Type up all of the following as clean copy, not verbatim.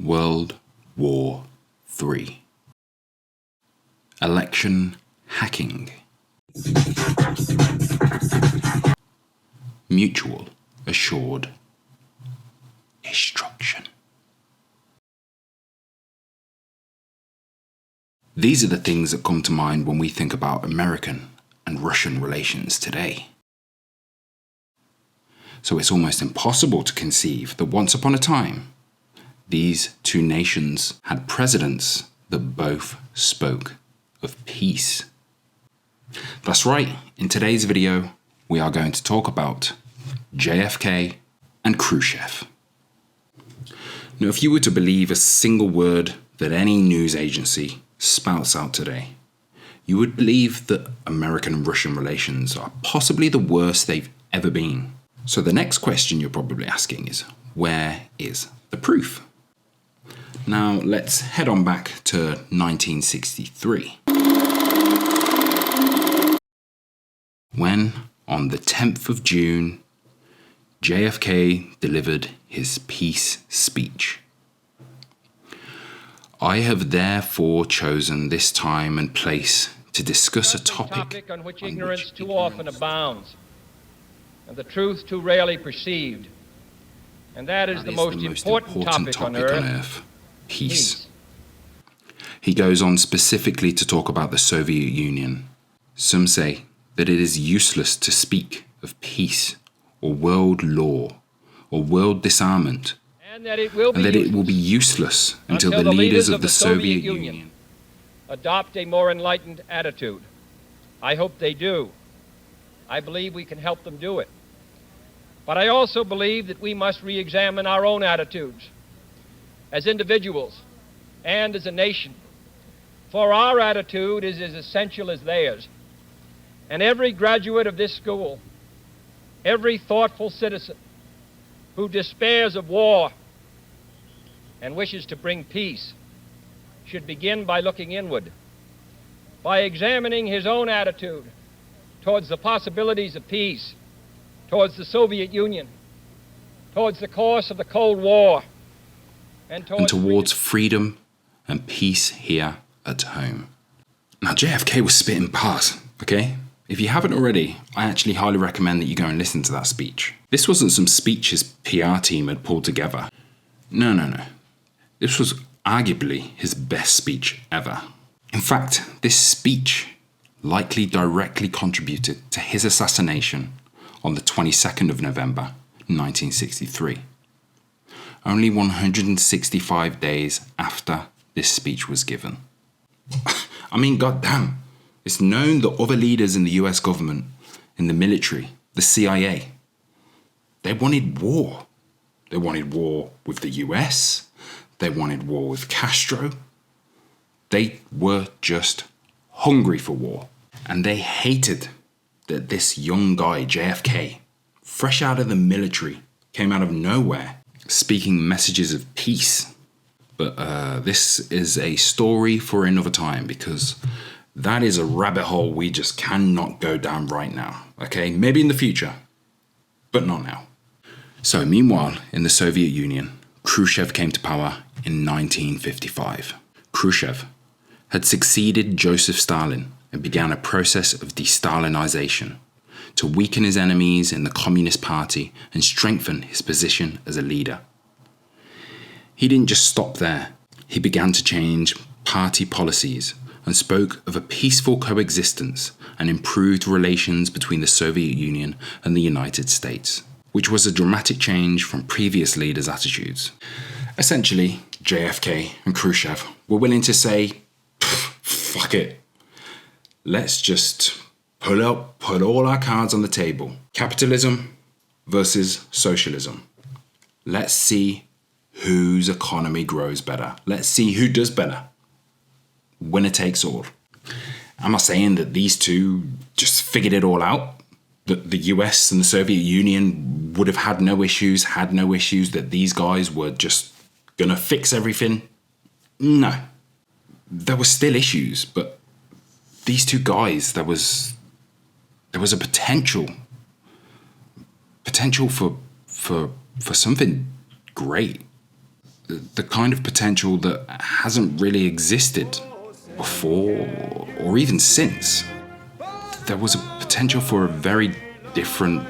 World War III. Election hacking. Mutual assured destruction. These are the things that come to mind when we think about American and Russian relations today. So it's almost impossible to conceive that once upon a time, these two nations had presidents that both spoke of peace. That's right, in today's video, we are going to talk about JFK and Khrushchev. Now, if you were to believe a single word that any news agency spouts out today, you would believe that American and Russian relations are possibly the worst they've ever been. So the next question you're probably asking is, where is the proof? Now, let's head on back to 1963. When, on the 10th of June, JFK delivered his peace speech. I have therefore chosen this time and place to discuss a topic on which ignorance too often abounds, and the truth too rarely perceived, and that is the most important topic on earth, peace. He goes on specifically to talk about the Soviet Union. Some say that it is useless to speak of peace or world law or world disarmament, and that it will be useless until the leaders of the Soviet Union adopt a more enlightened attitude. I hope they do. I believe we can help them do it. But I also believe that we must re-examine our own attitudes as individuals and as a nation, for our attitude is as essential as theirs. And every graduate of this school, every thoughtful citizen who despairs of war and wishes to bring peace should begin by looking inward, by examining his own attitude towards the possibilities of peace, towards the Soviet Union, towards the course of the Cold War, and towards freedom and peace here at home. Now, JFK was spitting bars, okay? If you haven't already, I actually highly recommend that you go and listen to that speech. This wasn't some speech his PR team had pulled together. No. This was arguably his best speech ever. In fact, this speech likely directly contributed to his assassination on the 22nd of November, 1963. Only 165 days after this speech was given. I mean, goddamn. It's known that other leaders in the US government, in the military, the CIA, they wanted war. They wanted war with the US. They wanted war with Castro. They were just hungry for war. And they hated that this young guy, JFK, fresh out of the military, came out of nowhere, speaking messages of peace. But this is a story for another time, because that is a rabbit hole we just cannot go down right now, okay? Maybe in the future, but not now. So meanwhile, in the Soviet Union, Khrushchev came to power in 1955. Khrushchev had succeeded Joseph Stalin and began a process of de-Stalinization to weaken his enemies in the Communist Party and strengthen his position as a leader. He didn't just stop there. He began to change party policies and spoke of a peaceful coexistence and improved relations between the Soviet Union and the United States, which was a dramatic change from previous leaders' attitudes. Essentially, JFK and Khrushchev were willing to say, fuck it. Let's just put all our cards on the table. Capitalism versus socialism. Let's see whose economy grows better. Let's see who does better. Winner takes all. Am I saying that these two just figured it all out? That the US and the Soviet Union would have had no issues, that these guys were just gonna fix everything? No. There were still issues, but these two guys, there was a potential for something great. the kind of potential that hasn't really existed before or even since. There was a potential for a very different,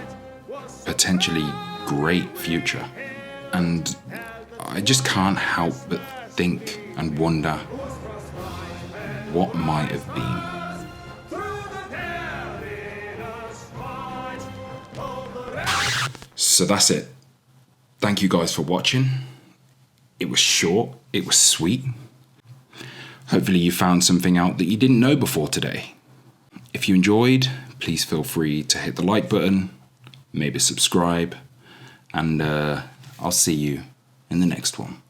potentially great future. And I just can't help but think and wonder what might have been. So that's it. Thank you guys for watching. It was short, it was sweet. Hopefully you found something out that you didn't know before today. If you enjoyed, please feel free to hit the like button, maybe subscribe, and I'll see you in the next one.